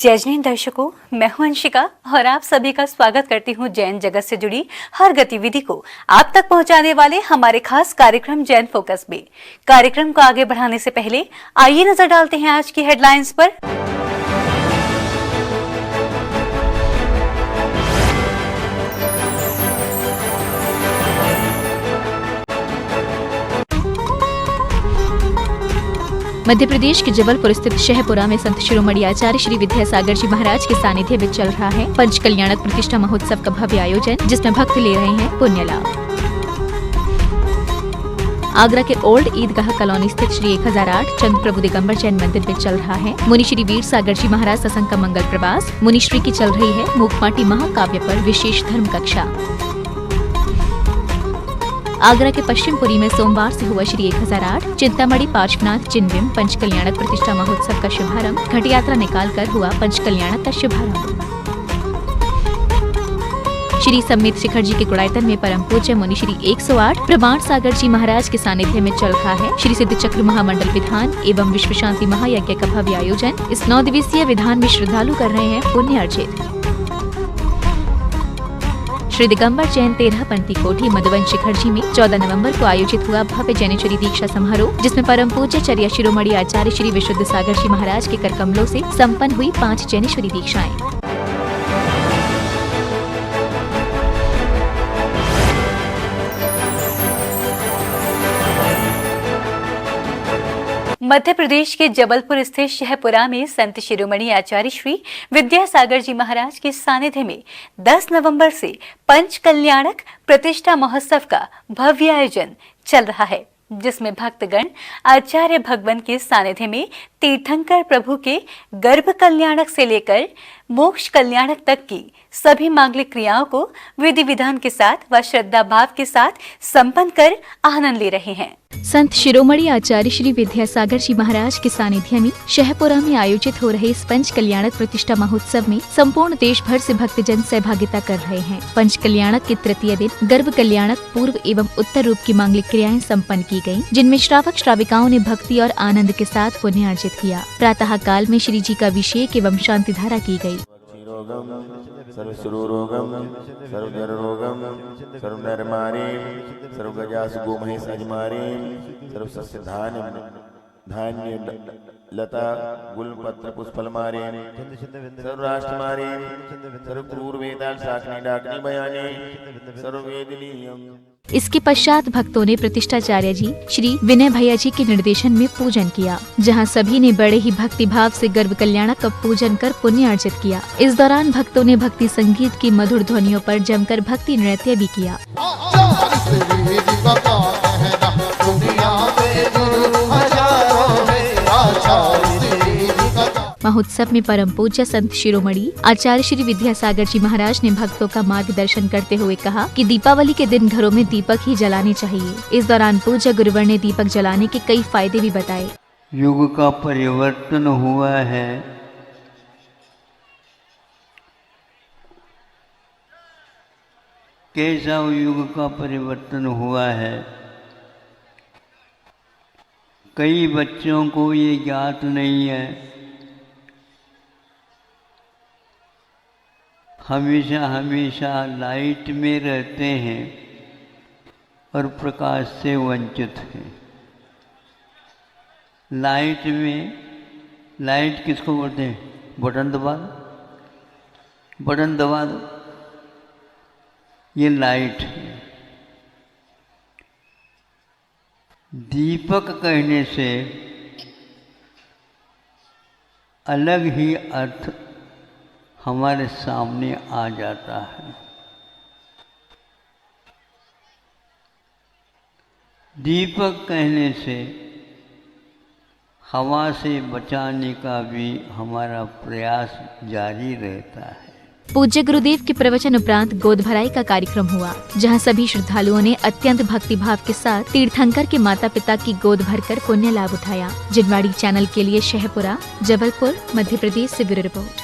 जय जैन दर्शकों, मैं हूं अंशिका और आप सभी का स्वागत करती हूं जैन जगत से जुड़ी हर गतिविधि को आप तक पहुंचाने वाले हमारे खास कार्यक्रम जैन फोकस में। कार्यक्रम को आगे बढ़ाने से पहले आइए नजर डालते हैं आज की हेडलाइंस पर। मध्य प्रदेश के जबलपुर स्थित शहपुरा में संत शिरोमणि आचार्य श्री विद्यासागर जी महाराज के सानिध्य में चल रहा है पंच कल्याणक प्रतिष्ठा महोत्सव का भव्य आयोजन, जिसमें भक्त ले रहे हैं पुण्य लाभ। आगरा के ओल्ड ईदगाह कॉलोनी स्थित श्री 1008 चंद प्रभु दिगंबर जैन मंदिर में चल रहा है मुनि श्री वीर सागर जी महाराज सत्संग का मंगल प्रवास। मुनि श्री की चल रही है मूकपाटी महाकाव्य पर विशेष धर्म कक्षा। आगरा के पश्चिमपुरी में सोमवार से हुआ श्री 1008 चिंतामणि पार्श्वनाथ चिन्विम पंच कल्याणक प्रतिष्ठा महोत्सव का शुभारंभ। घट यात्रा निकालकर हुआ पंच कल्याणक का शुभारंभ। श्री सम्मेत शिखर जी के गुड़ायतन में परम पूज्य मुनि श्री 108 प्रमाण सागर जी महाराज के सानिध्य में चल रहा है श्री सिद्ध चक्र महामंडल विधान एवं विश्व शांति महायज्ञ का भव्य आयोजन। इस 9 दिवसीय विधान में श्रद्धालु कर रहे हैं पुण्य अर्जित। श्री दिगंबर जैन 13 पंथी कोठी मधुवन शिखर जी में 14 नवंबर को आयोजित हुआ भव्य जैनेश्वरी दीक्षा समारोह, जिसमें परम पूज्य चर्या शिरोमणि आचार्य श्री विशुद्ध सागर जी महाराज के कर कमलों से संपन्न हुई 5 जैनेश्वरी दीक्षाएं। मध्य प्रदेश के जबलपुर स्थित शहपुरा में संत शिरोमणि आचार्य श्री विद्यासागर जी महाराज के सानिध्य में 10 नवंबर से पंच कल्याणक प्रतिष्ठा महोत्सव का भव्य आयोजन चल रहा है, जिसमें भक्तगण आचार्य भगवान के सानिध्य में तीर्थंकर प्रभु के गर्भ कल्याणक से लेकर मोक्ष कल्याणक तक की सभी मांगलिक क्रियाओं को विधि विधान के साथ व श्रद्धा भाव के साथ संपन्न कर आनंद ले रहे हैं। संत शिरोमणि आचार्य श्री विद्यासागर जी महाराज के सानिध्य में शहपुरा में आयोजित हो रहे इस पंच कल्याणक प्रतिष्ठा महोत्सव में संपूर्ण देश भर से भक्तजन सहभागिता कर रहे हैं। पंच कल्याणक के तृतीय दिन गर्भ कल्याणक पूर्व एवं उत्तर रूप की मांगलिक क्रियाएं संपन्न की गयी, जिनमें श्रावक श्राविकाओं ने भक्ति और आनंद के साथ पुण्य अर्जित किया। प्रातः काल में श्री जी का अभिषेक एवं शांति धारा की गयी। सर्वसुरोगम सर्वजररोगम सर्वनरमारी सर्वगजासु गोमहेश अजमारी सर्वसस्य धान्य लता गुलपत्र पुष्पलमारी सर्वराष्ट्रमारी सर्वपूर्वेताल शाकनी डाकनी बयानी सर्ववेदनीयम। इसके पश्चात भक्तों ने प्रतिष्ठाचार्य जी श्री विनय भैया जी के निर्देशन में पूजन किया, जहां सभी ने बड़े ही भक्ति भाव से गर्भ कल्याणक का पूजन कर पुण्य अर्जित किया। इस दौरान भक्तों ने भक्ति संगीत की मधुर ध्वनियों पर जमकर भक्ति नृत्य भी किया। महोत्सव में परम पूज्य संत शिरोमणि आचार्य श्री विद्यासागर जी महाराज ने भक्तों का मार्गदर्शन करते हुए कहा कि दीपावली के दिन घरों में दीपक ही जलाने चाहिए। इस दौरान पूज्य गुरुवर ने दीपक जलाने के कई फायदे भी बताए। युग का परिवर्तन हुआ है, कैसा युग का परिवर्तन हुआ है, कई बच्चों को ये ज्ञात नहीं है। हमेशा हमेशा लाइट में रहते हैं और प्रकाश से वंचित हैं। लाइट में, लाइट किसको बोलते हैं? बटन दबा दो, बटन दबा दो, ये लाइट है। दीपक कहने से अलग ही अर्थ हमारे सामने आ जाता है। दीपक कहने से हवा से बचाने का भी हमारा प्रयास जारी रहता है। पूज्य गुरुदेव के प्रवचन उपरांत गोद भराई का कार्यक्रम हुआ, जहां सभी श्रद्धालुओं ने अत्यंत भक्ति भाव के साथ तीर्थंकर के माता पिता की गोद भरकर पुण्य लाभ उठाया। जिनवाड़ी चैनल के लिए शहपुरा, जबलपुर, मध्य प्रदेश से ब्यूरो रिपोर्ट।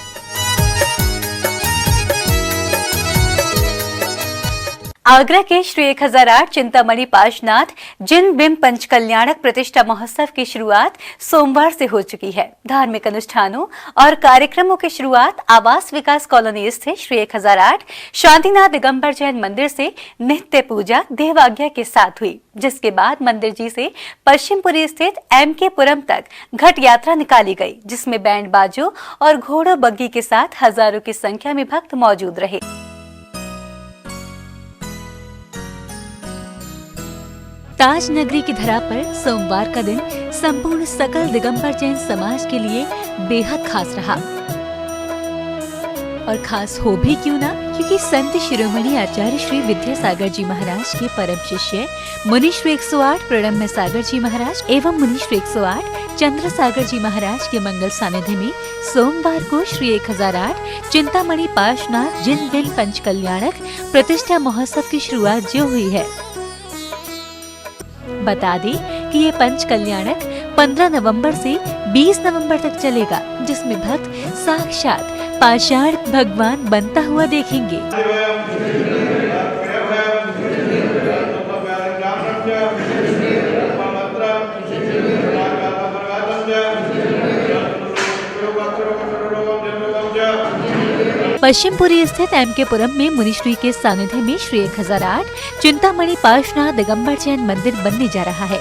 आगरा के श्री 1008 चिंतामणि पाशनाथ जिन बिंब पंच कल्याणक प्रतिष्ठा महोत्सव की शुरुआत सोमवार से हो चुकी है। धार्मिक अनुष्ठानों और कार्यक्रमों की शुरुआत आवास विकास कॉलोनी स्थित श्री 1008 शांतिनाथ दिगंबर जैन मंदिर से नित्य पूजा देवाज्ञा के साथ हुई, जिसके बाद मंदिर जी से पश्चिमपुरी स्थित MK पुरम तक घट यात्रा निकाली गई, जिसमें बैंड बाजों और घोड़ों बग्गी के साथ हजारों की संख्या में भक्त मौजूद रहे। ताज नगरी की धरा पर सोमवार का दिन संपूर्ण सकल दिगंबर जैन समाज के लिए बेहद खास रहा। और खास हो भी क्यों ना, क्योंकि संत शिरोमणि आचार्य श्री विद्यासागर जी महाराज के परम शिष्य मुनि श्री 108 प्रणम्य सागर जी महाराज एवं मुनि श्री 108 चंद्र सागर जी महाराज के मंगल सानिध्य में सोमवार को श्री 1008 चिंतामणि पाशनाथ जिन बिंब पंच कल्याणक प्रतिष्ठा महोत्सव की शुरुआत जो हुई है। बता दें कि ये पंच कल्याणक 15 नवंबर से 20 नवंबर तक चलेगा, जिसमें भक्त साक्षात पाषाण भगवान बनता हुआ देखेंगे। पश्चिमपुरी स्थित MK पुरम में मुनिश्री के सानिध्य में श्री 1008 चिंतामणि पाशनाथ दिगंबर जैन मंदिर बनने जा रहा है,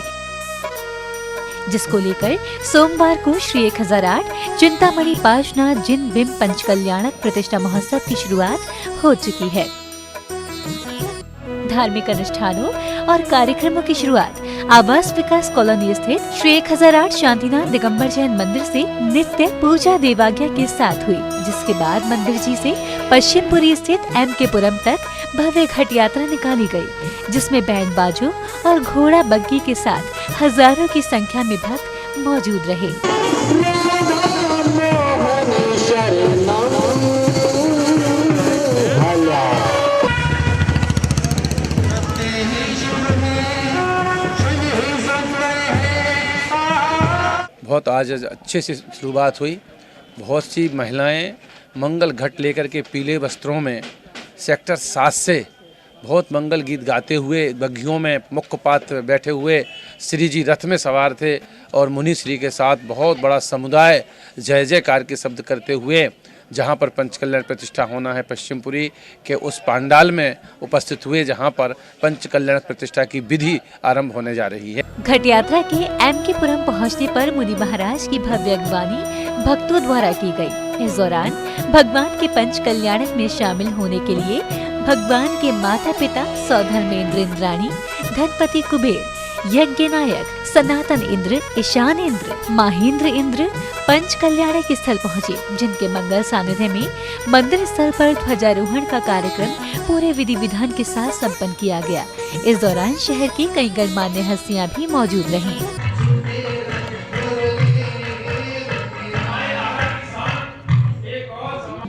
जिसको लेकर सोमवार को श्री 1008 चिंतामणि पाशनाथ जिन बिंब पंच कल्याणक प्रतिष्ठा महोत्सव की शुरुआत हो चुकी है। धार्मिक अनुष्ठानों और कार्यक्रमों की शुरुआत आवास विकास कॉलोनी स्थित श्री 1008 शांतिनाथ दिगंबर जैन मंदिर से नित्य पूजा देवाज्ञा के साथ हुई, जिसके बाद मंदिर जी से पश्चिमपुरी स्थित MK पुरम तक भव्य घट यात्रा निकाली गई, जिसमें बैंड बाजों और घोड़ा बग्गी के साथ हजारों की संख्या में भक्त मौजूद रहे। बहुत आज अच्छे से शुरुआत हुई। बहुत सी महिलाएं मंगल घट लेकर के पीले वस्त्रों में सेक्टर 7 से बहुत मंगल गीत गाते हुए बग्घियों में मुख्य पात्र बैठे हुए श्री जी रथ में सवार थे और मुनि श्री के साथ बहुत बड़ा समुदाय जय जयकार के शब्द करते हुए जहाँ पर पंचकल्याण प्रतिष्ठा होना है पश्चिमपुरी के उस पांडाल में उपस्थित हुए, जहाँ पर पंचकल्याण प्रतिष्ठा की विधि आरंभ होने जा रही है। घट यात्रा के MK पुरम पहुँचने पर मुनि महाराज की भव्य अगवानी भक्तों द्वारा की गई। इस दौरान भगवान के पंच कल्याणक में शामिल होने के लिए भगवान के माता पिता सौधर्मेंद्र इंद्राणी, धनपति कुबेर, यज्ञ नायक, सनातन इंद्र, ईशान इंद्र, माहेंद्र इंद्र पंच कल्याणक स्थल पहुँचे, जिनके मंगल सानिध्य में मंदिर स्थल पर ध्वजारोहण का कार्यक्रम पूरे विधि विधान के साथ संपन्न किया गया। इस दौरान शहर की कई गणमान्य हस्तियां भी मौजूद रहीं।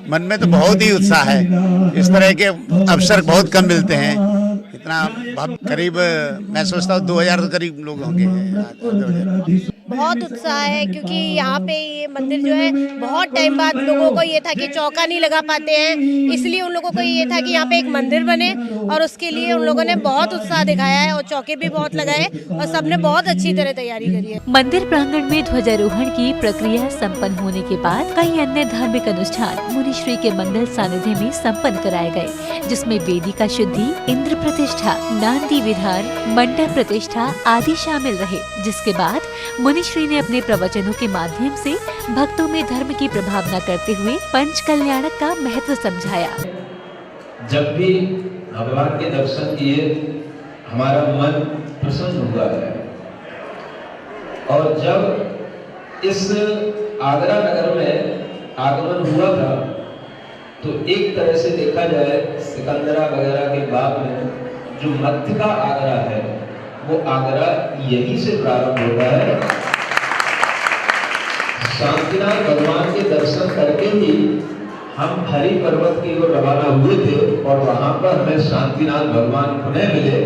मन में तो बहुत ही उत्साह है। इस तरह के अवसर बहुत कम मिलते हैं। इतना करीब मैं सोचता हूँ 2000 करीब लोग होंगे। बहुत उत्साह है, क्योंकि यहाँ पे ये मंदिर जो है बहुत टाइम बाद लोगों को ये था कि चौका नहीं लगा पाते हैं, इसलिए उन लोगों को ये था कि यहाँ पे एक मंदिर बने और उसके लिए उन लोगों ने बहुत उत्साह दिखाया है और चौके भी बहुत लगाए और सबने बहुत अच्छी तरह तैयारी करी है। मंदिर प्रांगण में ध्वजारोहण की प्रक्रिया संपन्न होने के बाद कई अन्य धार्मिक अनुष्ठान मुनिश्री के मंगल सानिध्य में संपन्न कराए गए, जिसमें वेदिका शुद्धि, इंद्र प्रतिष्ठा, नांदी विधान, मंडप प्रतिष्ठा आदि शामिल रहे। जिसके बाद मुनिश्री ने अपने प्रवचनों के माध्यम से भक्तों में धर्म की प्रभावना करते हुए पंच कल्याणक का महत्व समझाया। जब भी भगवान के दर्शन किए हमारा मन प्रसन्न हुआ है, और जब इस आगरा नगर में आगमन हुआ था तो एक तरह से देखा जाए सिकंदरा वगैरह के बाद में जो मध्य का आगरा है वो आगरा यहीं से प्रारंभ होता है। शांतिनाथ भगवान के दर्शन करके ही हम हरि पर्वत की ओर रवाना हुए थे और वहां पर हमें शांतिनाथ भगवान पुनः मिले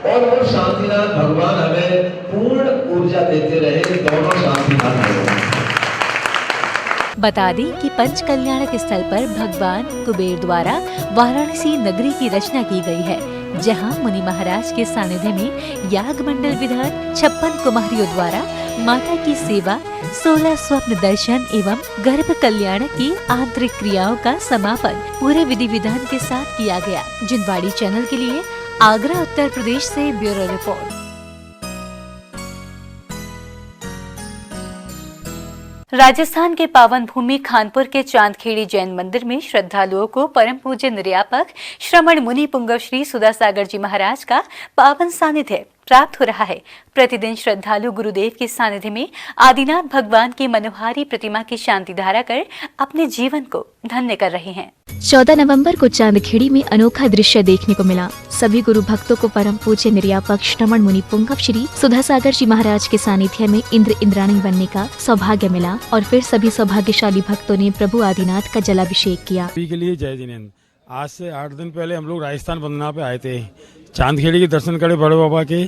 और वो शांतिनाथ भगवान हमें पूर्ण ऊर्जा देते रहे। दोनों शांतिनाथ भगवान। बता दें कि पंच कल्याणक स्थल पर भगवान कुबेर द्वारा वाराणसी नगरी की रचना की गई है, जहां मुनि महाराज के सानिध्य में याग मंडल विधान 56 कुमारियों द्वारा माता की सेवा, 16 स्वप्न दर्शन एवं गर्भ कल्याण की आंतरिक क्रियाओं का समापन पूरे विधि विधान के साथ किया गया। जिनवाड़ी चैनल के लिए आगरा, उत्तर प्रदेश से ब्यूरो रिपोर्ट। राजस्थान के पावन भूमि खानपुर के चांदखेड़ी जैन मंदिर में श्रद्धालुओं को परम पूज्य निर्यापक श्रमण मुनि पुंगव श्री सुधासागर जी महाराज का पावन सानिध्य प्राप्त हो रहा है। प्रतिदिन श्रद्धालु गुरुदेव के सानिध्य में आदिनाथ भगवान की मनोहारी प्रतिमा की शांति धारा कर अपने जीवन को धन्य कर रहे हैं। 14 नवंबर को चांदखेड़ी में अनोखा दृश्य देखने को मिला। सभी गुरु भक्तों को परम पूज्य निर्यापक श्रमण मुनि पुंगव श्री सुधासागर जी महाराज के सानिध्य में इंद्र इंद्राणी बनने का सौभाग्य मिला और फिर सभी सौभाग्यशाली भक्तों ने प्रभु आदिनाथ का जलाभिषेक किया। के लिए जय जिनेंद्र। आज से 8 दिन पहले हम लोग राजस्थान वंदना पे आए थे। चांदखेड़ी के दर्शन करे, बड़े बाबा के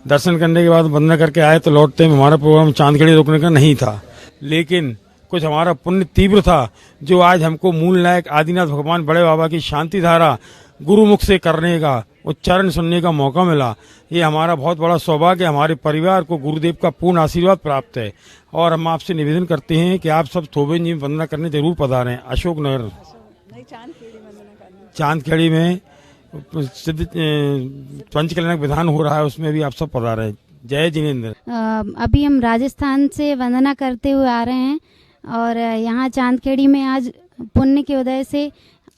दर्शन करने के बाद वंदना करके आए तो लौटते में हमारा प्रोग्राम चांदखेड़ी रुकने का नहीं था, लेकिन कुछ हमारा पुण्य तीव्र था जो आज हमको मूल नायक आदिनाथ भगवान बड़े बाबा की शांति धारा गुरुमुख से करने का, उच्चारण सुनने का मौका मिला। ये हमारा बहुत बड़ा सौभाग्य। हमारे परिवार को गुरुदेव का पूर्ण आशीर्वाद प्राप्त है और हम आपसे निवेदन करते हैं कि आप सब थोबे जी वंदना करने जरूर पधारें। अशोक नगर चांदखेड़ी में पंचकल्याणक विधान हो रहा है, उसमें भी आप सब पधारें। जय जिनेंद्र। अभी हम राजस्थान से वंदना करते हुए आ रहे हैं और यहाँ चांदखेड़ी में आज पुण्य के उदय से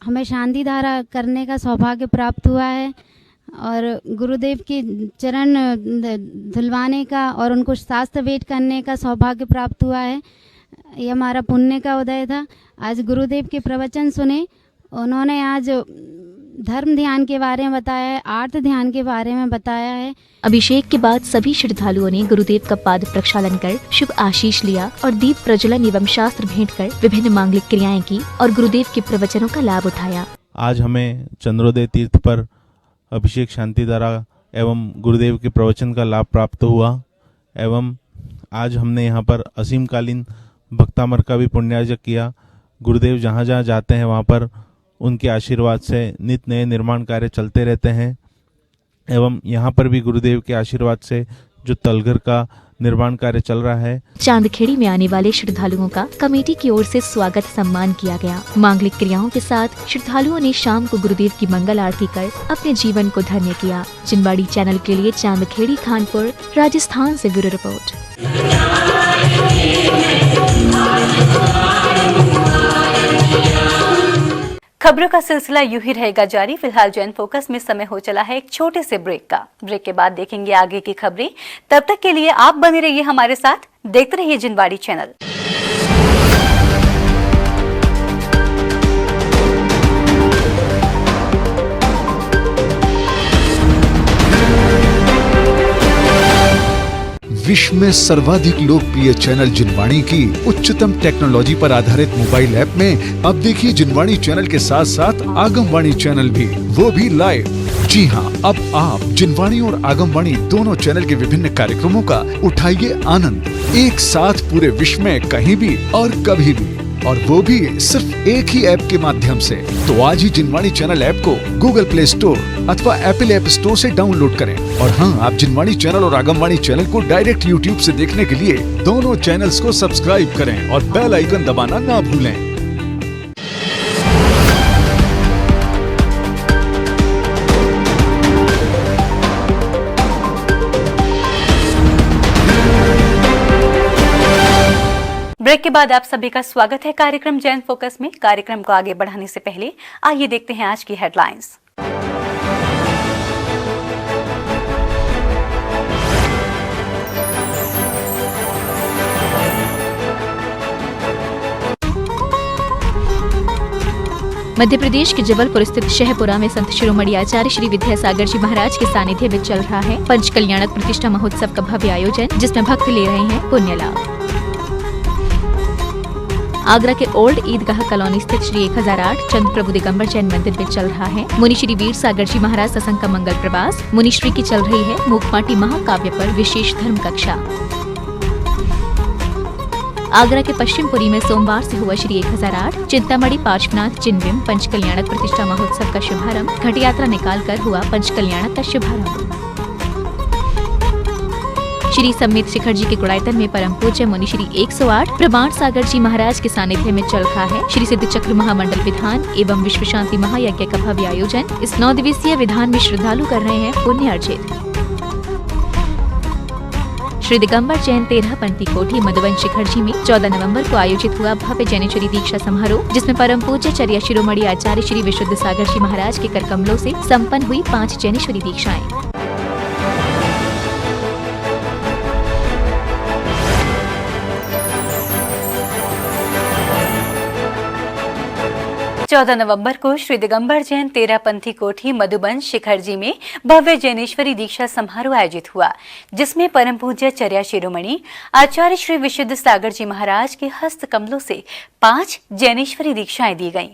हमें शांति धारा करने का सौभाग्य प्राप्त हुआ है और गुरुदेव के चरण धुलवाने का और उनको शास्त्र भेंट करने का सौभाग्य प्राप्त हुआ है। ये हमारा पुण्य का उदय था। आज गुरुदेव के प्रवचन सुने। उन्होंने आज धर्म ध्यान के बारे में बताया है, आर्त ध्यान के बारे में बताया है। अभिषेक के बाद सभी श्रद्धालुओं ने गुरुदेव का पाद प्रक्षालन कर शुभ आशीष लिया और दीप प्रज्वलन एवं शास्त्र भेंट कर विभिन्न मांगलिक क्रियाएं की और गुरुदेव के प्रवचनों का लाभ उठाया। आज हमें चंद्रोदय तीर्थ पर अभिषेक शांति धारा एवं गुरुदेव के प्रवचन का लाभ प्राप्त हुआ एवं आज हमने यहाँ पर असीमकालीन भक्तामर का भी पुण्यार्जक किया। गुरुदेव जहाँ जहाँ जाते हैं वहाँ पर उनके आशीर्वाद से नित नए निर्माण कार्य चलते रहते हैं एवं यहाँ पर भी गुरुदेव के आशीर्वाद से जो तलघर का निर्माण कार्य चल रहा है। चांदखेड़ी में आने वाले श्रद्धालुओं का कमेटी की ओर से स्वागत सम्मान किया गया। मांगलिक क्रियाओं के साथ श्रद्धालुओं ने शाम को गुरुदेव की मंगल आरती कर अपने जीवन को धन्य किया। जिनवाड़ी चैनल के लिए चांदखेड़ी खानपुर राजस्थान से ब्यूरो रिपोर्ट। खबरों का सिलसिला यूं ही रहेगा जारी। फिलहाल जैन फोकस में समय हो चला है एक छोटे से ब्रेक का। ब्रेक के बाद देखेंगे आगे की खबरें। तब तक के लिए आप बने रहिए हमारे साथ, देखते रहिए जिनवाड़ी चैनल। विश्व में सर्वाधिक लोकप्रिय चैनल जिनवाणी की उच्चतम टेक्नोलॉजी पर आधारित मोबाइल ऐप में अब देखिए जिनवाणी चैनल के साथ साथ आगमवाणी चैनल भी, वो भी लाइव। जी हाँ, अब आप जिनवाणी और आगमवाणी दोनों चैनल के विभिन्न कार्यक्रमों का उठाइए आनंद एक साथ पूरे विश्व में कहीं भी और कभी भी, और वो भी सिर्फ एक ही ऐप के माध्यम से। तो आज ही जिनवाणी चैनल ऐप को गूगल प्ले स्टोर अथवा एप्पल ऐप स्टोर से डाउनलोड करें। और हाँ, आप जिनवाणी चैनल और आगमवाणी चैनल को डायरेक्ट यूट्यूब से देखने के लिए दोनों चैनल्स को सब्सक्राइब करें और बेल आइकन दबाना ना भूलें। ब्रेक के बाद आप सभी का स्वागत है कार्यक्रम जैन फोकस में। कार्यक्रम को आगे बढ़ाने से पहले आइए देखते हैं आज की हेडलाइंस। मध्य प्रदेश के जबलपुर स्थित शहपुरा में संत शिरोमणि आचार्य श्री विद्यासागर जी महाराज के सानिध्य में चल रहा है पंच कल्याणक प्रतिष्ठा महोत्सव का भव्य आयोजन, जिसमें भक्त ले रहे हैं पुण्य लाभ। आगरा के ओल्ड ईदगाह कॉलोनी स्थित श्री 1008 चंद्र प्रभु दिगंबर जैन मंदिर में चल रहा है मुनि श्री वीर सागर जी महाराज सत्संग का मंगल प्रवास। मुनिश्री की चल रही है मूकपाटी महाकाव्य पर विशेष धर्म कक्षा। आगरा के पश्चिमपुरी में सोमवार से हुआ श्री 1008 चिंतामणि पार्श्वनाथ जिनविम पंचकल्याणक प्रतिष्ठा महोत्सव का शुभारंभ घट यात्रा निकाल कर हुआ। पंचकल्याणक का शुभारंभ श्री सम्मित शिखर जी के गुड़ायतन में परम पूज्य मुनि श्री 108 प्रमाण सागर जी महाराज के सानिध्य में चल रहा है श्री सिद्ध चक्र महामंडल विधान एवं विश्व शांति महायज्ञ का भव्य आयोजन। इस 9 दिवसीय विधान में श्रद्धालु कर रहे हैं पुण्य अर्जित। श्री दिगंबर जैन 13 पंथी कोठी मधुबन शिखर जी में 14 नवंबर को आयोजित हुआ भव्य जैनेश्वरी दीक्षा समारोह, जिसमें परम पूज्य चर्या शिरोमणि आचार्य श्री विशुद्ध सागर जी महाराज के कर कमलों से संपन्न हुई 5 जैनेश्वरी दीक्षाएं। 14 नवंबर को श्री दिगंबर जैन 13 पंथी कोठी मधुबन शिखर जी में भव्य जैनेश्वरी दीक्षा समारोह आयोजित हुआ, जिसमें परम पूज्य चर्या शिरोमणि आचार्य श्री विशुद्ध सागर जी महाराज के हस्त कमलों से 5 जैनेश्वरी दीक्षाएं दी गयी।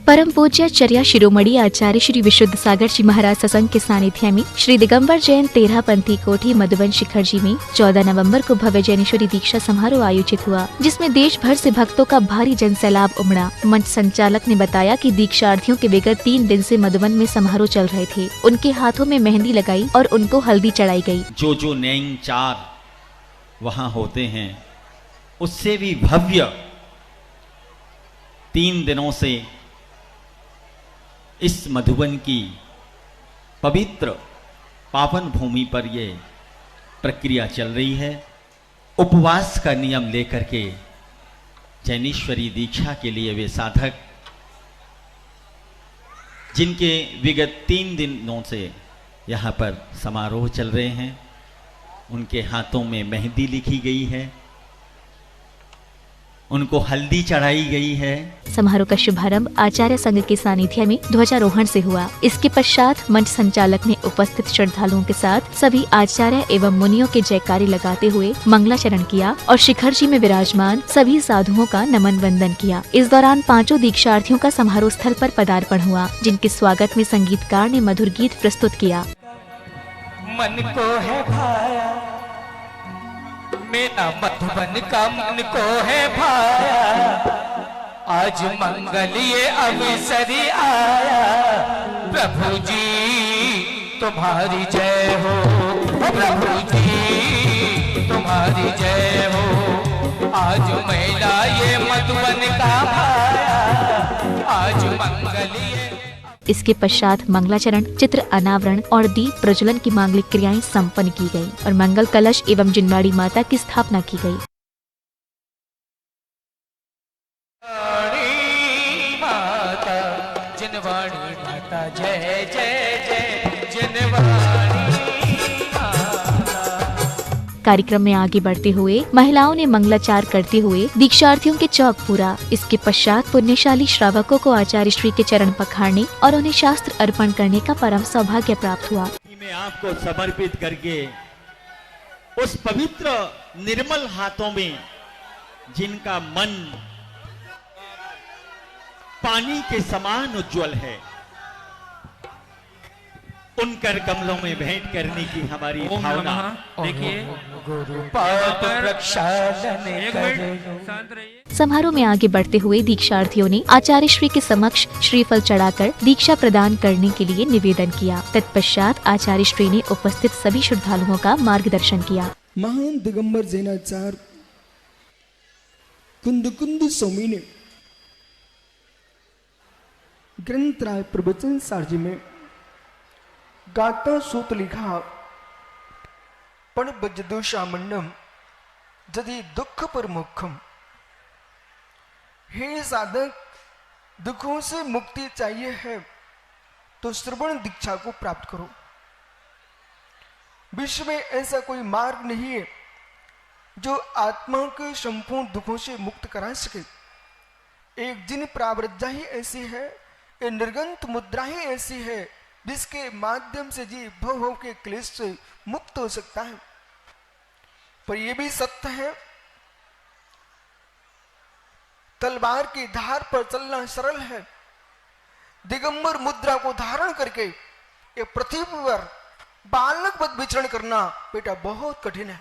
परम पूज्य चर्या शिरोमणि आचार्य श्री विशुद्ध सागर जी महाराज सत्संग के सानिध्य में श्री दिगंबर जैन 13 पंथी कोठी मधुबन शिखर जी में 14 नवंबर को भव्य जैनेश्वरी दीक्षा समारोह आयोजित हुआ, जिसमें देश भर से भक्तों का भारी जनसैलाब उमड़ा। मंच संचालक ने बताया कि दीक्षार्थियों के विगत 3 दिन से मधुबन में समारोह चल रहे थे। उनके हाथों में मेहंदी लगाई और उनको हल्दी चढ़ाई गयी। जो नैंग चार वहाँ होते हैं, उससे भी भव्य 3 दिनों से इस मधुबन की पवित्र पावन भूमि पर ये प्रक्रिया चल रही है। उपवास का नियम लेकर के जैनेश्वरी दीक्षा के लिए वे साधक, जिनके विगत 3 दिनों से यहाँ पर समारोह चल रहे हैं, उनके हाथों में मेहंदी लिखी गई है, उनको हल्दी चढ़ाई गई है। समारोह का शुभारंभ आचार्य संघ के सानिध्य में ध्वजारोहण से हुआ। इसके पश्चात मंच संचालक ने उपस्थित श्रद्धालुओं के साथ सभी आचार्य एवं मुनियों के जयकारे लगाते हुए मंगलाचरण किया और शिखर जी में विराजमान सभी साधुओं का नमन वंदन किया। इस दौरान 5 दीक्षार्थियों का समारोह स्थल पर पदार्पण हुआ, जिनके स्वागत में संगीतकार ने मधुर गीत प्रस्तुत किया। मन को है भाया मेरा मधुबन का मन को है भाया, आज मंगल ये अवसरी आया, प्रभु जी तुम्हारी जय हो, प्रभु जी तुम्हारी जय हो, आज मेला ये मधुबन का भाया, आज मंगल ये। इसके पश्चात मंगलाचरण, चित्र अनावरण और दीप प्रज्वलन की मांगलिक क्रियाएं संपन्न की गयी और मंगल कलश एवं जिनवाड़ी माता की स्थापना की गयी। माता जिनवाड़ी माता जय जय जय जिनवाड़ी। कार्यक्रम में आगे बढ़ते हुए महिलाओं ने मंगलाचार करते हुए दीक्षार्थियों के चौक पूरा। इसके पश्चात पुण्यशाली श्रावकों को आचार्य श्री के चरण पखारने और उन्हें शास्त्र अर्पण करने का परम सौभाग्य प्राप्त हुआ। मैं आपको समर्पित करके उस पवित्र निर्मल हाथों में, जिनका मन पानी के समान उज्जवल है, उन कर कमलों में भेंट करने की हमारी भावना। देखिए समारोह में आगे बढ़ते हुए दीक्षार्थियों ने आचार्य श्री के समक्ष श्रीफल चढ़ाकर दीक्षा प्रदान करने के लिए निवेदन किया। तत्पश्चात आचार्य श्री ने उपस्थित सभी श्रद्धालुओं का मार्गदर्शन किया। महान दिगंबर जैनाचार्य कुंद स्वामी ग्रंथ राय प्रवचन सारजी में गाता सूत लिखा, पण बजदोषा मंडम जदि दुख पर मुखम। हे साधक, दुखों से मुक्ति चाहिए है तो श्रवण दीक्षा को प्राप्त करो। विश्व में ऐसा कोई मार्ग नहीं है जो आत्मा के संपूर्ण दुखों से मुक्त करा सके। एक जिन प्रावृत्ति ही ऐसी है, एक निर्गंत मुद्रा ही ऐसी है जिसके माध्यम से जीव भव के क्लेश से मुक्त हो सकता है। पर यह भी सत्य है, तलवार की धार पर चलना सरल है, दिगंबर मुद्रा को धारण करके ये पृथ्वी पर बालक पद विचरण करना बेटा बहुत कठिन है।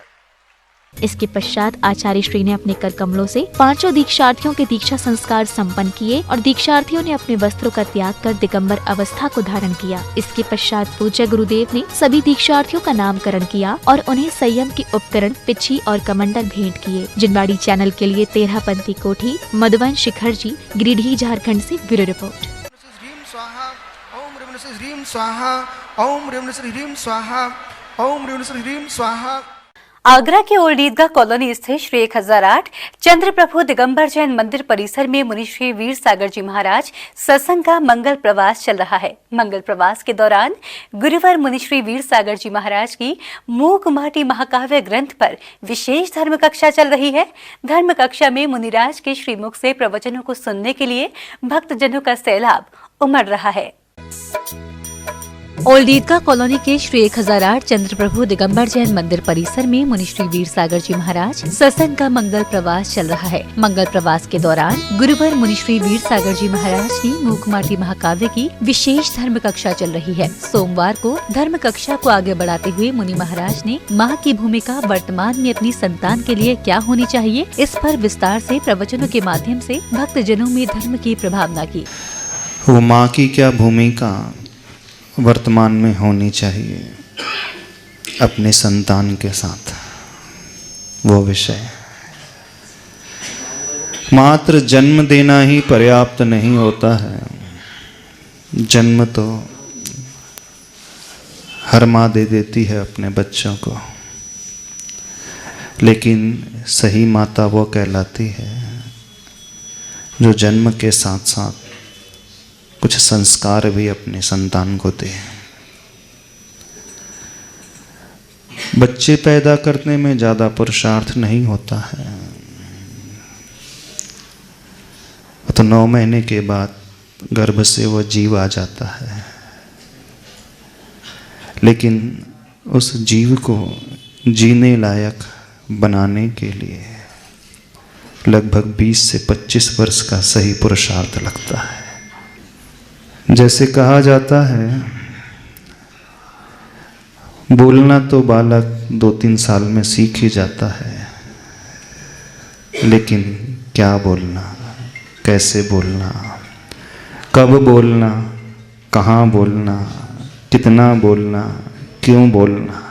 इसके पश्चात आचार्य श्री ने अपने कर कमलों से 5 दीक्षार्थियों के दीक्षा संस्कार संपन्न किए और दीक्षार्थियों ने अपने वस्त्रों का त्याग कर दिगंबर अवस्था को धारण किया। इसके पश्चात पूज्य गुरुदेव ने सभी दीक्षार्थियों का नामकरण किया और उन्हें संयम के उपकरण पिछी और कमंडल भेंट किए। जिनवाड़ी चैनल के लिए 13 पंथी कोठी मधुबन शिखर जी, गिरिडीह, झारखंड से ब्यूरो रिपोर्ट। ओम ह्रीं ह्रीं स्वाहा, ओम ह्रीं ह्रीं स्वाहा, ओम ह्रीं ह्रीं स्वाहा। आगरा के ओल्ड ईदगाह कॉलोनी स्थित श्री 1008 चंद्रप्रभु दिगंबर जैन मंदिर परिसर में मुनि श्री वीर सागर जी महाराज सत्संग का मंगल प्रवास चल रहा है। मंगल प्रवास के दौरान गुरुवार मुनि श्री वीर सागर जी महाराज की मूक माटी महाकाव्य ग्रंथ पर विशेष धर्म कक्षा चल रही है। धर्म कक्षा में मुनिराज के श्रीमुख से प्रवचनों को सुनने के लिए भक्तजनों का सैलाब उमड़ रहा है। ओल्ड ईदगाह कॉलोनी के श्री 1008 चंद्रप्रभु दिगंबर जैन मंदिर परिसर में मुनि श्री वीर सागर जी महाराज सत्संग का मंगल प्रवास चल रहा है। मंगल प्रवास के दौरान गुरुवार मुनि श्री वीर सागर जी महाराज की मूकमाटी महाकाव्य की विशेष धर्म कक्षा चल रही है। सोमवार को धर्म कक्षा को आगे बढ़ाते हुए मुनि महाराज ने माँ की भूमिका वर्तमान में अपनी संतान के लिए क्या होनी चाहिए, इस पर विस्तार से प्रवचनों के माध्यम से भक्तजनों में धर्म की प्रभावना की। वो माँ की क्या भूमिका वर्तमान में होनी चाहिए अपने संतान के साथ, वो विषय। मात्र जन्म देना ही पर्याप्त नहीं होता है। जन्म तो हर माँ दे देती है अपने बच्चों को, लेकिन सही माता वो कहलाती है जो जन्म के साथ साथ कुछ संस्कार भी अपने संतान को दे। बच्चे पैदा करने में ज़्यादा पुरुषार्थ नहीं होता है, तो 9 महीने के बाद गर्भ से वो जीव आ जाता है, लेकिन उस जीव को जीने लायक बनाने के लिए लगभग 20 से 25 वर्ष का सही पुरुषार्थ लगता है। जैसे कहा जाता है, बोलना तो बालक 2-3 साल में सीख ही जाता है, लेकिन क्या बोलना, कैसे बोलना, कब बोलना, कहाँ बोलना, कितना बोलना, क्यों बोलना,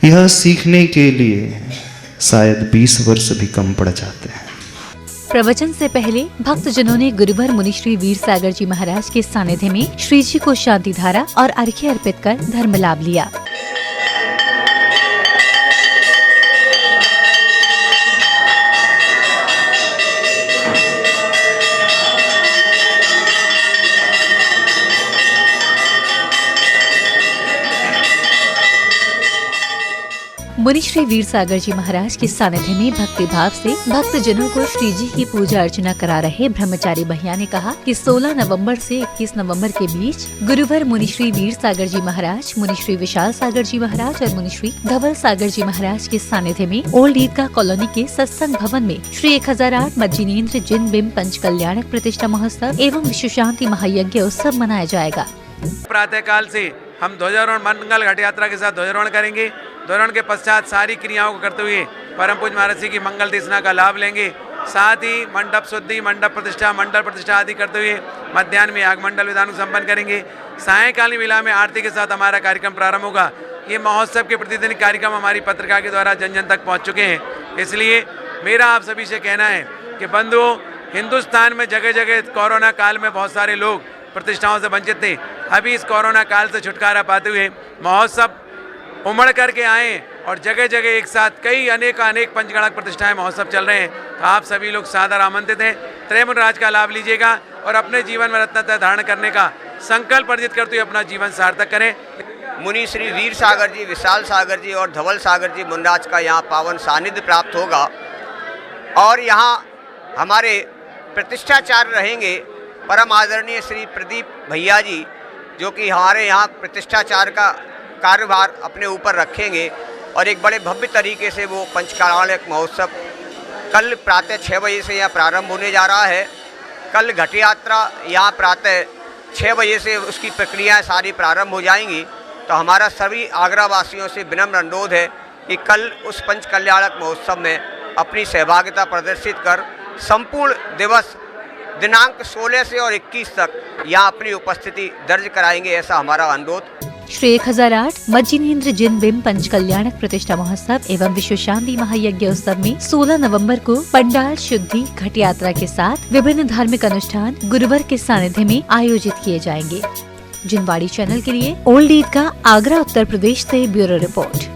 यह सीखने के लिए शायद 20 वर्ष भी कम पड़ जाते हैं। प्रवचन से पहले भक्तजनों ने गुरुवार मुनि श्री वीर सागर जी महाराज के सानिध्य में श्री जी को शांति धारा और अर्घ्य अर्पित कर धर्म लाभ लिया। मुनि श्री वीर सागर जी महाराज के सानिध्य में भक्ति भाव से भक्तजनों को श्री जी की पूजा अर्चना करा रहे ब्रह्मचारी भैया ने कहा कि 16 नवंबर से 21 नवंबर के बीच गुरुवार मुनि श्री वीर सागर जी महाराज, मुनि श्री विशाल सागर जी महाराज और मुनि श्री धवल सागर जी महाराज के सानिध्य में ओल्ड ईदगाह कॉलोनी के सत्संग भवन में श्री 1008 मज्जिनेन्द्र जिन बिंब पंच कल्याणक प्रतिष्ठा महोत्सव एवं विश्व शांति महायज्ञ उत्सव मनाया जाएगा। प्रातः काल से हम ध्वजारोहण मंगल घाट यात्रा के साथ ध्वजारोहण करेंगे। ध्वजारोहण के पश्चात सारी क्रियाओं को करते हुए परम पूज्य महाराज जी की मंगल देशना का लाभ लेंगे। साथ ही मंडप शुद्धि, मंडप प्रतिष्ठा, मंडल प्रतिष्ठा आदि करते हुए मध्याह्न में याग मंडल विधान संपन्न करेंगे। सायंकालीन वेला में आरती के साथ हमारा कार्यक्रम प्रारंभ होगा। ये महोत्सव के प्रतिदिन कार्यक्रम हमारी पत्रिका के द्वारा जन जन तक पहुँच चुके हैं। इसलिए मेरा आप सभी से कहना है कि बंधुओं, हिंदुस्तान में जगह जगह कोरोना काल में बहुत सारे लोग प्रतिष्ठाओं से वंचित थे। अभी इस कोरोना काल से छुटकारा पाते हुए महोत्सव उमड़ करके आए और जगह जगह एक साथ कई अनेक पंचगणक प्रतिष्ठाएं महोत्सव चल रहे हैं। तो आप सभी लोग सादर आमंत्रित हैं। त्रैमुन राज का लाभ लीजिएगा और अपने जीवन में रत्नता धारण करने का संकल्प अर्जित करते हुए अपना जीवन सार्थक करें। मुनि श्री वीर सागर जी, विशाल सागर जी और धवल सागर जी मुनिराज का यहाँ पावन सानिध्य प्राप्त होगा और यहाँ हमारे प्रतिष्ठाचार्य रहेंगे परम आदरणीय श्री प्रदीप भैया जी, जो कि हमारे यहाँ प्रतिष्ठाचार्य का कार्यभार अपने ऊपर रखेंगे और एक बड़े भव्य तरीके से वो पंचकालालक महोत्सव कल प्रातः 6 बजे से यहाँ प्रारंभ होने जा रहा है। कल घट यात्रा यहाँ प्रातः 6 बजे से उसकी प्रक्रियाएं सारी प्रारंभ हो जाएंगी। तो हमारा सभी आगरा वासियों से विनम्र अनुरोध है कि कल उस पंच कल्याणक महोत्सव में अपनी सहभागिता प्रदर्शित कर संपूर्ण दिवस दिनांक 16 से और 21 तक यहाँ अपनी उपस्थिति दर्ज कराएंगे, ऐसा हमारा अनुरोध। श्री 1008 मज्जिनेन्द्र जिन बिंब पंच कल्याणक प्रतिष्ठा महोत्सव एवं विश्व शांति महायज्ञ उत्सव में 16 नवंबर को पंडाल शुद्धि घट यात्रा के साथ विभिन्न धार्मिक अनुष्ठान गुरुवर के सानिध्य में आयोजित किए जाएंगे। जिनवाड़ी चैनल के लिए ओल्ड ईदगाह आगरा उत्तर प्रदेश से ब्यूरो रिपोर्ट।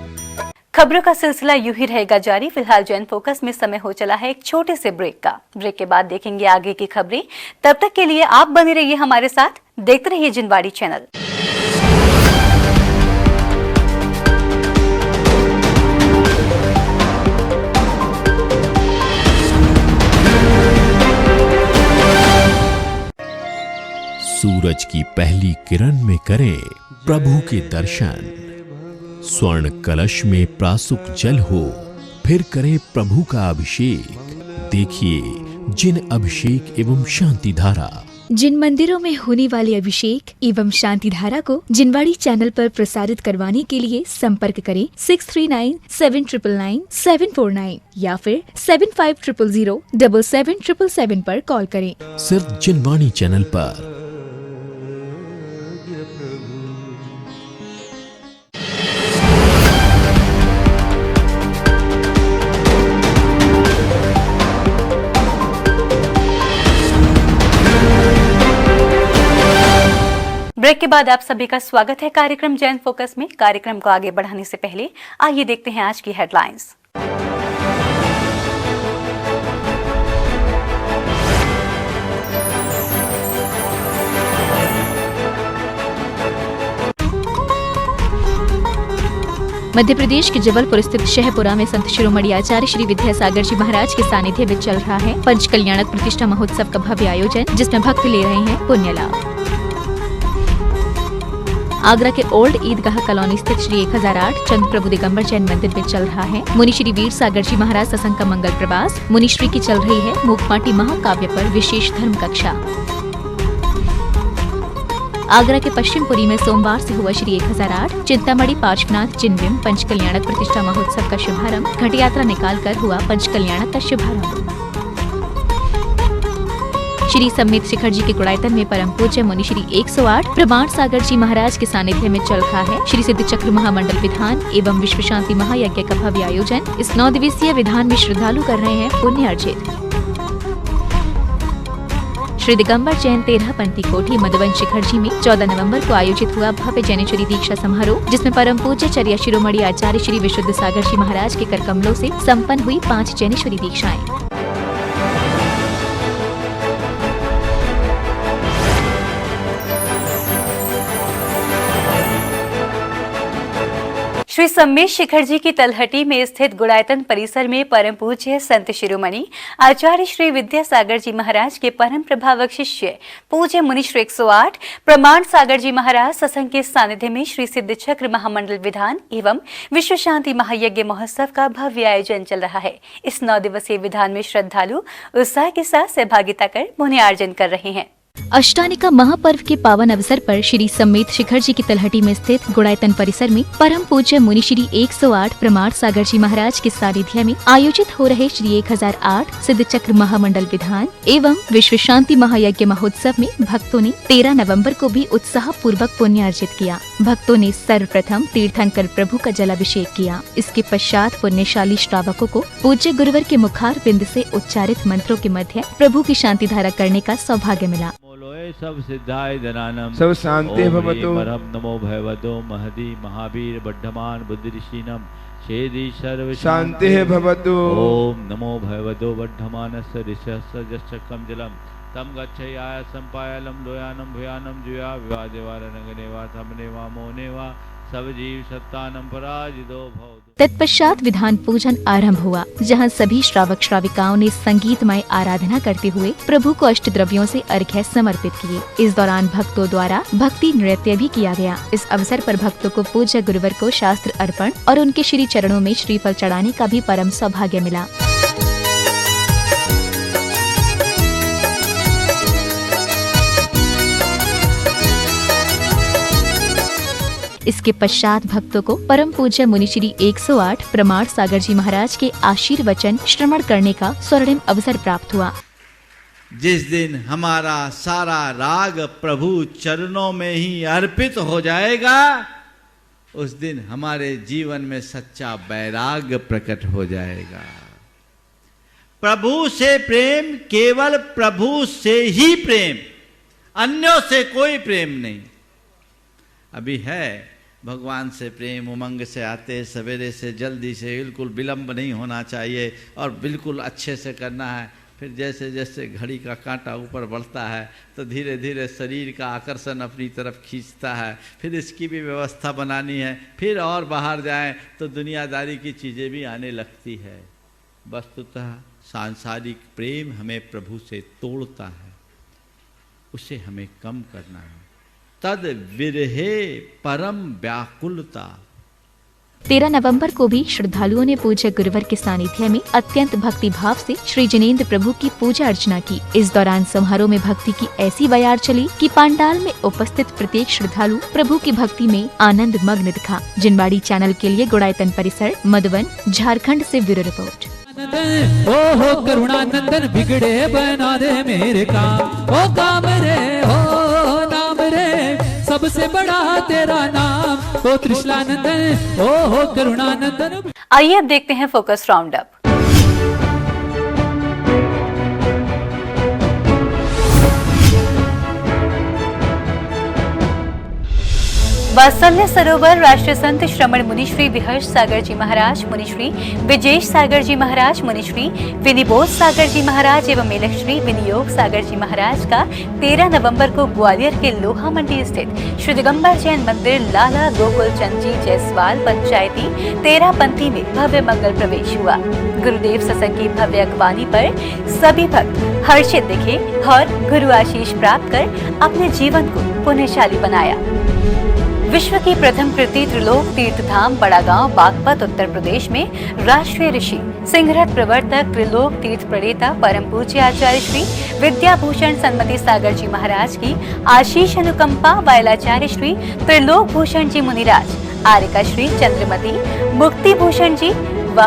खबरों का सिलसिला यूं ही रहेगा जारी। फिलहाल जैन फोकस में समय हो चला है एक छोटे से ब्रेक का। ब्रेक के बाद देखेंगे आगे की खबरें। तब तक के लिए आप बने रहिए हमारे साथ, देखते रहिए जिनवाड़ी चैनल। सूरज की पहली किरण में करें प्रभु के दर्शन। स्वर्ण कलश में प्रासुक जल हो, फिर करें प्रभु का अभिषेक। देखिए जिन अभिषेक एवं शांति धारा। जिन मंदिरों में होने वाले अभिषेक एवं शांति धारा को जिनवाड़ी चैनल पर प्रसारित करवाने के लिए संपर्क करें 6397999749 या फिर 7500077777 पर कॉल करें। सिर्फ जिनवाड़ी चैनल पर। ब्रेक के बाद आप सभी का स्वागत है कार्यक्रम जैन फोकस में। कार्यक्रम को आगे बढ़ाने से पहले आइए देखते हैं आज की हेडलाइंस। मध्य प्रदेश के जबलपुर स्थित शहपुरा में संत शिरोमणि आचार्य श्री विद्यासागर जी महाराज के सानिध्य में चल रहा है पंच कल्याणक प्रतिष्ठा महोत्सव का भव्य आयोजन, जिसमें भक्त ले रहे हैं पुण्य लाभ। आगरा के ओल्ड ईदगाह कॉलोनी स्थित श्री 1008 चंद प्रभु दिगंबर जैन मंदिर में चल रहा है मुनि श्री वीर सागर जी महाराज सत्संग का मंगल प्रवास। मुनिश्री की चल रही है मूकपाटी महाकाव्य पर विशेष धर्म कक्षा। आगरा के पश्चिमपुरी में सोमवार से हुआ श्री 1008 चिंतामणि पार्श्वनाथ जिनबिंब पंच कल्याणक प्रतिष्ठा महोत्सव का शुभारंभ। घट यात्रा निकालकर हुआ पंच कल्याणक का शुभारंभ। श्री सम्मेत शिखर जी के गुड़ायतन में परम पूज्य मुनि श्री 108 प्रमाण सागर जी महाराज के सानिध्य में चल रहा है श्री सिद्ध चक्र महामंडल विधान एवं विश्व शांति महायज्ञ का भव्य आयोजन। इस 9 दिवसीय विधान में श्रद्धालु कर रहे हैं पुण्य अर्जित। श्री दिगंबर जैन 13 पंथी कोठी मधुबन शिखर जी में 14 नवंबर को आयोजित हुआ भव्य जैनेश्वरी दीक्षा समारोह, जिसमें परम पूज्य चर्या शिरोमणि आचार्य श्री विशुद्ध सागर जी महाराज के कर कमलों से संपन्न हुई 5 जैनेश्वरी दीक्षाएं। श्री सम्मेत शिखर जी की तलहटी में स्थित गुड़ायतन परिसर में परम पूज्य संत शिरोमणि आचार्य श्री विद्यासागर जी महाराज के परम प्रभावक शिष्य पूज्य मुनि श्री 108 प्रमाण सागर जी महाराज सत्संग के सानिध्य में श्री सिद्ध चक्र महामंडल विधान एवं विश्व शांति महायज्ञ महोत्सव का भव्य आयोजन चल रहा है। इस 9 दिवसीय विधान में श्रद्धालु उत्साह के साथ सहभागिता कर पुण्यार्जन कर रहे हैं। अष्टानिका महापर्व के पावन अवसर पर श्री सम्मेत शिखर जी की तलहटी में स्थित गुड़ायतन परिसर में परम पूज्य मुनि श्री 108 प्रमाण सागर जी महाराज के सानिध्य में आयोजित हो रहे श्री 1008 सिद्ध चक्र महामंडल विधान एवं विश्व शांति महायज्ञ महोत्सव में भक्तों ने 13 नवंबर को भी उत्साह पूर्वक पुण्यार्जित किया। भक्तों ने सर्वप्रथम तीर्थंकर प्रभु का जलाभिषेक किया। इसके पश्चात पुण्यशाली श्रावकों को पूज्य गुरुवर के मुखार बिंद से उच्चारित मंत्रों के मध्य प्रभु की शांति धारा करने का सौभाग्य मिला। सब सिद्धाय धनानम सब शांति भवतु परम नमो भगवतो महदी महावीर बद्धमान बुद्धिशीनम शेदी सर्व शांति भवतु। ओम नमो भगवतो बद्धमानस्य ऋषस्य जश्चक्रम जलम तम गच्छयाय संपायलम लोयानम भयानम जुया विवादेवारणगनेवा तमनेवा मोनेवा सब जीव सत्तानम पराजितो भव। तत्पश्चात विधान पूजन आरंभ हुआ, जहां सभी श्रावक श्राविकाओं ने संगीतमय आराधना करते हुए प्रभु को अष्टद्रव्यों से अर्घ्य समर्पित किए। इस दौरान भक्तों द्वारा भक्ति नृत्य भी किया गया। इस अवसर पर भक्तों को पूज्य गुरुवर को शास्त्र अर्पण और उनके श्री चरणों में श्रीफल चढ़ाने का भी परम सौभाग्य मिला। इसके पश्चात भक्तों को परम पूज्य मुनि श्री 108 प्रमाण सागर जी महाराज के आशीर्वचन श्रवण करने का स्वर्णिम अवसर प्राप्त हुआ। जिस दिन हमारा सारा राग प्रभु चरणों में ही अर्पित हो जाएगा, उस दिन हमारे जीवन में सच्चा वैराग्य प्रकट हो जाएगा। प्रभु से प्रेम, केवल प्रभु से ही प्रेम, अन्यों से कोई प्रेम नहीं। अभी है भगवान से प्रेम, उमंग से आते सवेरे से जल्दी से, बिल्कुल विलंब नहीं होना चाहिए और बिल्कुल अच्छे से करना है। फिर जैसे जैसे घड़ी का कांटा ऊपर बढ़ता है तो धीरे धीरे शरीर का आकर्षण अपनी तरफ खींचता है। फिर इसकी भी व्यवस्था बनानी है, फिर और बाहर जाएं तो दुनियादारी की चीज़ें भी आने लगती है। वस्तुतः सांसारिक प्रेम हमें प्रभु से तोड़ता है, उसे हमें कम करना है। तद विरहे परम व्याकुलता। 13 नवंबर को भी श्रद्धालुओं ने पूज्य गुरुवर के सानिध्य में अत्यंत भक्ति भाव से श्री जिनेंद्र प्रभु की पूजा अर्चना की। इस दौरान समारोह में भक्ति की ऐसी बयार चली कि पंडाल में उपस्थित प्रत्येक श्रद्धालु प्रभु की भक्ति में आनंद मग्न दिखा। जिनवाड़ी चैनल के लिए गुड़ायतन परिसर, मधुबन, झारखंड से ब्यूरो रिपोर्ट। ओ करुणानंदन बिगड़े बना दे मेरे काम, ओ काम रे हो नाम रे, सबसे बड़ा तेरा नाम, ओ त्रिशलानंदन, ओ करुणानंदन। आइए अब देखते हैं फोकस राउंड अप। वात्सल्य सरोवर राष्ट्रीय संत श्रमण मुनि श्री विहर्ष सागर जी महाराज, मुनि श्री विजेश सागर जी महाराज, मुनि श्री विनिबोध सागर जी महाराज एवं मेलक श्री विनियोग सागर जी महाराज का 13 नवंबर को ग्वालियर के लोहा मंडी स्थित श्री दिगंबर जैन मंदिर लाला गोकुल चंद जी जयसवाल पंचायती 13 पंथी में भव्य मंगल प्रवेश हुआ। गुरुदेव सत्संग की भव्य अगवानी पर सभी भक्त हर्षित दिखे और गुरु आशीष प्राप्त कर अपने जीवन को पुण्यशाली बनाया। विश्व की प्रथम कृति त्रिलोक तीर्थ धाम बड़ा गांव बागपत उत्तर प्रदेश में राष्ट्रीय ऋषि सिंहरथ प्रवर्तक त्रिलोक तीर्थ प्रणेता परम पूज्य आचार्य श्री विद्याभूषण सन्मति सागर जी महाराज की आशीष अनुकंपा वायलाचार्य श्री त्रिलोक भूषण जी मुनिराज, आर्यका श्री चंद्रमती मुक्ति भूषण जी व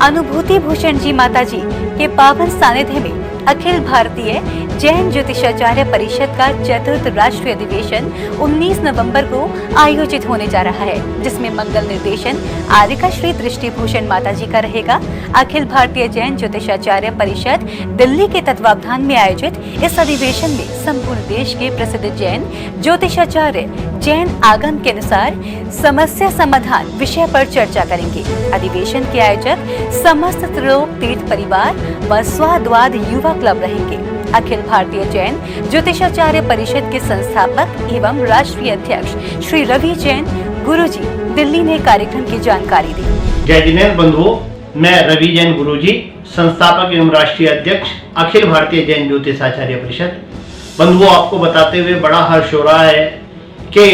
अनुभूति भूषण जी माता जी के पावन सानिध्य में अखिल भारतीय जैन ज्योतिषाचार्य परिषद का चतुर्थ राष्ट्रीय अधिवेशन 19 नवंबर को आयोजित होने जा रहा है, जिसमें मंगल निर्देशन आर्यका श्री दृष्टिभूषण माता जी का रहेगा। अखिल भारतीय जैन ज्योतिषाचार्य परिषद दिल्ली के तत्वावधान में आयोजित इस अधिवेशन में संपूर्ण देश के प्रसिद्ध जैन ज्योतिषाचार्य जैन आगम के अनुसार समस्या समाधान विषय पर चर्चा करेंगे। अधिवेशन के आयोजक समस्त त्रिलोक तीर्थ परिवार व स्वाद्वाद युवा क्लब रहेंगे। अखिल भारतीय जैन ज्योतिषाचार्य परिषद के संस्थापक एवं राष्ट्रीय अध्यक्ष श्री रवि जैन गुरुजी दिल्ली ने कार्यक्रम की जानकारी दी। जय जिनेंद्र बंधुओं, मैं रवि जैन गुरुजी, संस्थापक एवं राष्ट्रीय अध्यक्ष अखिल भारतीय जैन ज्योतिषाचार्य परिषद। बंधुओं, आपको बताते हुए बड़ा हर्ष हो रहा है कि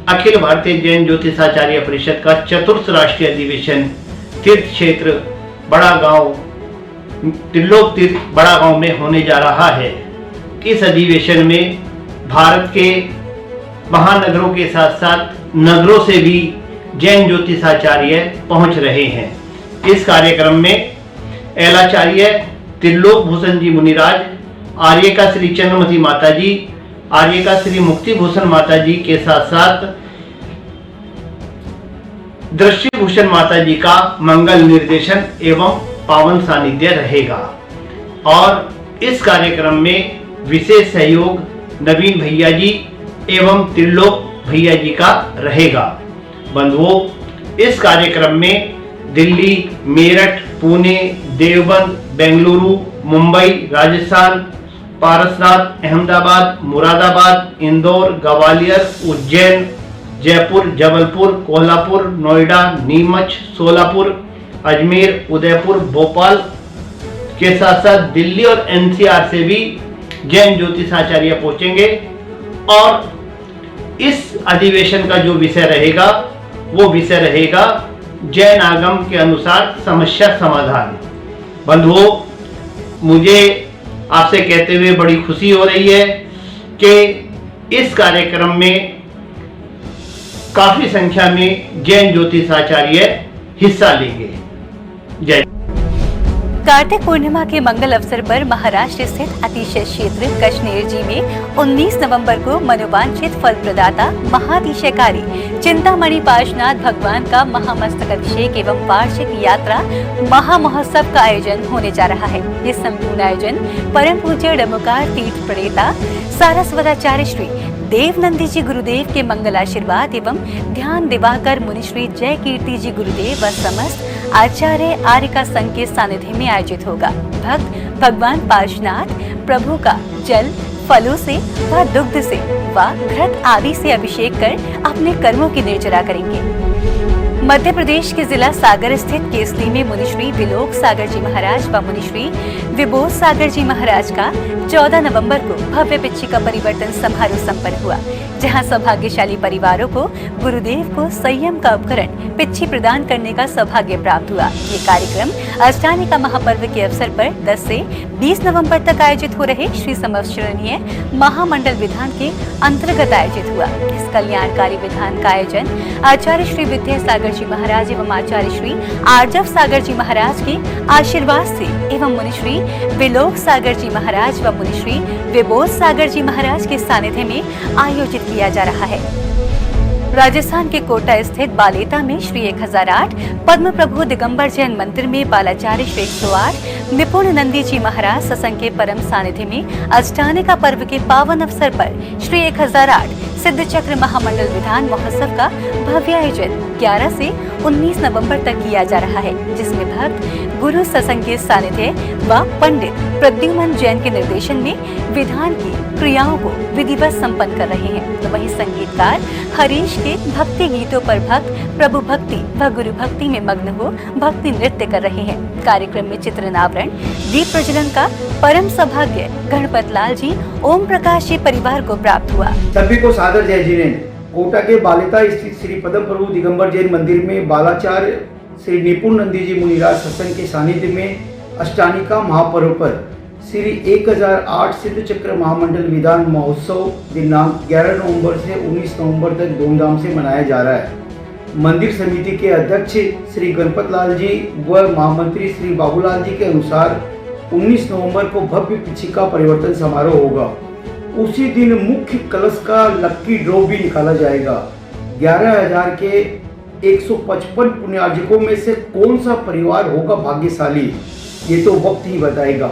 अखिल भारतीय जैन ज्योतिषाचार्य परिषद का चतुर्थ राष्ट्रीय अधिवेशन तीर्थ क्षेत्र बड़ा गांव त्रिलोक तीर्थ बड़ा गांव में होने जा रहा है। इस अधिवेशन में भारत के महानगरों के साथ साथ नगरों से भी जैन ज्योतिषाचार्य पहुंच रहे हैं। इस कार्यक्रम में एलाचार्य त्रिलोक भूषण जी मुनिराज, आर्यका श्री चंद्रमती माता जी, आर्यका श्री मुक्ति भूषण माता जी के साथ साथ दृष्टिभूषण माता जी का मंगल निर्देशन एवं पावन सानिध्य रहेगा। और इस कार्यक्रम में विशेष सहयोग नवीन भैया जी एवं त्रिलोक भैया जी का रहेगा। बंधुओं, इस कार्यक्रम में दिल्ली, मेरठ, पुणे, देवबंद, बेंगलुरु, मुंबई, राजस्थान, पारसनाथ, अहमदाबाद, मुरादाबाद, इंदौर, ग्वालियर, उज्जैन, जयपुर, जबलपुर, कोल्हापुर, नोएडा, नीमच, सोलापुर, अजमेर, उदयपुर, भोपाल के साथ साथ दिल्ली और एनसीआर से भी जैन ज्योतिषाचार्य पहुंचेंगे। और इस अधिवेशन का जो विषय रहेगा वो विषय रहेगा जैन आगम के अनुसार समस्या समाधान। बंधुओं, मुझे आपसे कहते हुए बड़ी खुशी हो रही है कि इस कार्यक्रम में काफी संख्या में जैन ज्योतिषाचार्य हिस्सा लेंगे। जय। कार्तिक पूर्णिमा के मंगल अवसर पर महाराष्ट्र स्थित अतिशय क्षेत्र कश्मीर जी में 19 नवंबर को मनोवांछित फल प्रदाता महातिशयकारी चिंतामणि पार्श्वनाथ भगवान का महामस्तक अभिषेक एवं वार्षिक यात्रा महामहोत्सव का आयोजन होने जा रहा है। ये संपूर्ण आयोजन परम पूज्य डमोकार तीर्थ प्रणेता सारस्वताचार्य श्री देवनंदी जी गुरुदेव के मंगल आशीर्वाद एवं ध्यान दिवाकर मुनिश्री जय कीर्ति जी गुरुदेव व समस्त आचार्य आर्यिका संघ के सानिध्य में आयोजित होगा। भक्त भगवान पार्श्वनाथ प्रभु का जल फलों से व दुग्ध से व घृत आदि से अभिषेक कर अपने कर्मों की निर्जरा करेंगे। मध्य प्रदेश के जिला सागर स्थित केसली में मुनिश्री विलोक सागर जी महाराज व मुनिश्री विबोध सागर जी महाराज का 14 नवंबर को भव्य पिच्छी का परिवर्तन समारोह संपन्न हुआ, जहां सौभाग्यशाली परिवारों को गुरुदेव को संयम का उपकरण पिच्छी प्रदान करने का सौभाग्य प्राप्त हुआ। ये कार्यक्रम अष्टानी का महापर्व के अवसर पर 10 से 20 नवंबर तक आयोजित हो रहे श्री संवत्सरणीय महामंडल विधान के अंतर्गत आयोजित हुआ। इस कल्याणकारी विधान का आयोजन आचार्य श्री विद्या सागर जी महाराज एवं आचार्य श्री आर्जव सागर जी महाराज के आशीर्वाद से एवं मुनिश्री विलोक सागर जी महाराज व मुनिश्री विबोध सागर जी महाराज के सानिध्य में आयोजित किया जा रहा है। राजस्थान के कोटा स्थित बालेता में श्री 1008 पद्म प्रभु दिगंबर जैन मंदिर में बालाचार्य श्री 108 निपुण नंदी जी महाराज सत्संग के परम सानिध्य में अष्टाने का पर्व के पावन अवसर पर श्री 1008 सिद्ध चक्र महामंडल विधान महोत्सव का भव्य आयोजन 11 से 19 नवंबर तक किया जा रहा है, जिसमें भक्त गुरु सत्संग के सानिध्य व पंडित प्रद्युमन जैन के निर्देशन में विधान की क्रियाओं को विधिवत संपन्न कर रहे हैं। तो वहीं संगीतकार हरीश के भक्ति गीतों पर भक्त प्रभु भक्ति व गुरु भक्ति में मग्न हो भक्ति नृत्य कर रहे हैं। कार्यक्रम में चित्र अनावरण दीप प्रज्वलन का परम सौभाग्य गणपत लाल जी ओम प्रकाश जी परिवार को प्राप्त हुआ। सभी को सादर जय जिनेन्द्र। कोटा के बालेता स्थित श्री पद्म प्रभु दिगंबर जैन मंदिर में बालाचार्य श्री निपुण नंदी जी मुनिराज सत्संग के सानिध्य में अष्टानी का महापर्व पर श्री 1008 सिद्ध चक्र महामंडल विधान महोत्सव दिनांक 11 नवंबर से 19 नवंबर तक धूमधाम से मनाया जा रहा है। मंदिर समिति के अध्यक्ष श्री गणपत लाल जी व महामंत्री श्री बाबूलाल जी के अनुसार 19 नवंबर को भव्य पिच्छी का परिवर्तन समारोह होगा। उसी दिन मुख्य कलश का लक्की ड्रॉ भी निकाला जाएगा। 11,000 के 155 पुण्यार्जकों में से कौन सा परिवार होगा भाग्यशाली, ये तो वक्त ही बताएगा।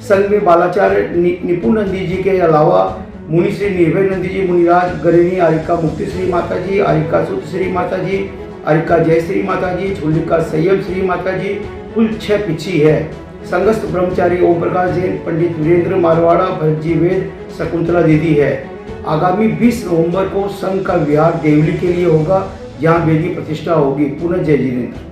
संघ में बालाचार्य निपुण नंदी जी के अलावा मुनि श्री निर्भय नंदी जी मुनिराज, गरिणी आर्यिका मुक्ति श्री माता जी, आर्यिका सुत श्री माता जी, आर्यिका जय श्री माता जी, छोलिका संयम श्री माता जी, कुल 6 पिच्छी है। संघस्थ ब्रह्मचारी ओम प्रकाश जैन, पंडित वीरेंद्र मारवाड़ा, भरत जी वेद, शकुंतला दीदी है। आगामी 20 नवंबर को संघ का विहार देवली के लिए होगा, जहाँ वेदी प्रतिष्ठा होगी। पुनः जय जिनेन्द्र।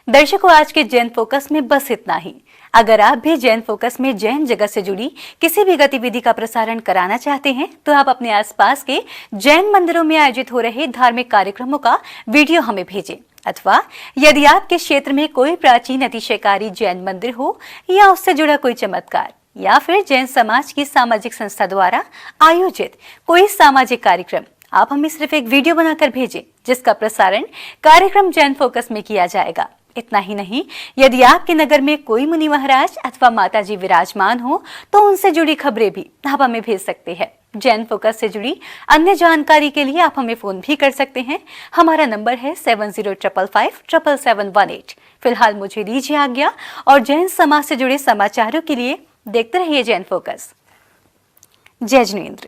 दर्शकों, आज के जैन फोकस में बस इतना ही। अगर आप भी जैन फोकस में जैन जगत से जुड़ी किसी भी गतिविधि का प्रसारण कराना चाहते हैं तो आप अपने आसपास के जैन मंदिरों में आयोजित हो रहे धार्मिक कार्यक्रमों का वीडियो हमें भेजें, अथवा यदि आपके क्षेत्र में कोई प्राचीन अतिशयकारी जैन मंदिर हो या उससे जुड़ा कोई चमत्कार या फिर जैन समाज की सामाजिक संस्था द्वारा आयोजित कोई सामाजिक कार्यक्रम, आप हमें सिर्फ एक वीडियो बनाकर भेजें, जिसका प्रसारण कार्यक्रम जैन फोकस में किया जाएगा। इतना ही नहीं, यदि आपके नगर में कोई मुनि महाराज अथवा माता जी विराजमान हो तो उनसे जुड़ी खबरें भी आप हमें भेज सकते हैं। जैन फोकस से जुड़ी अन्य जानकारी के लिए आप हमें फोन भी कर सकते हैं। हमारा नंबर है 7055577718। फिलहाल मुझे दीजिए आज्ञा और जैन समाज से जुड़े समाचारों के लिए देखते रहिए जैन फोकस। जय जिनेन्द्र।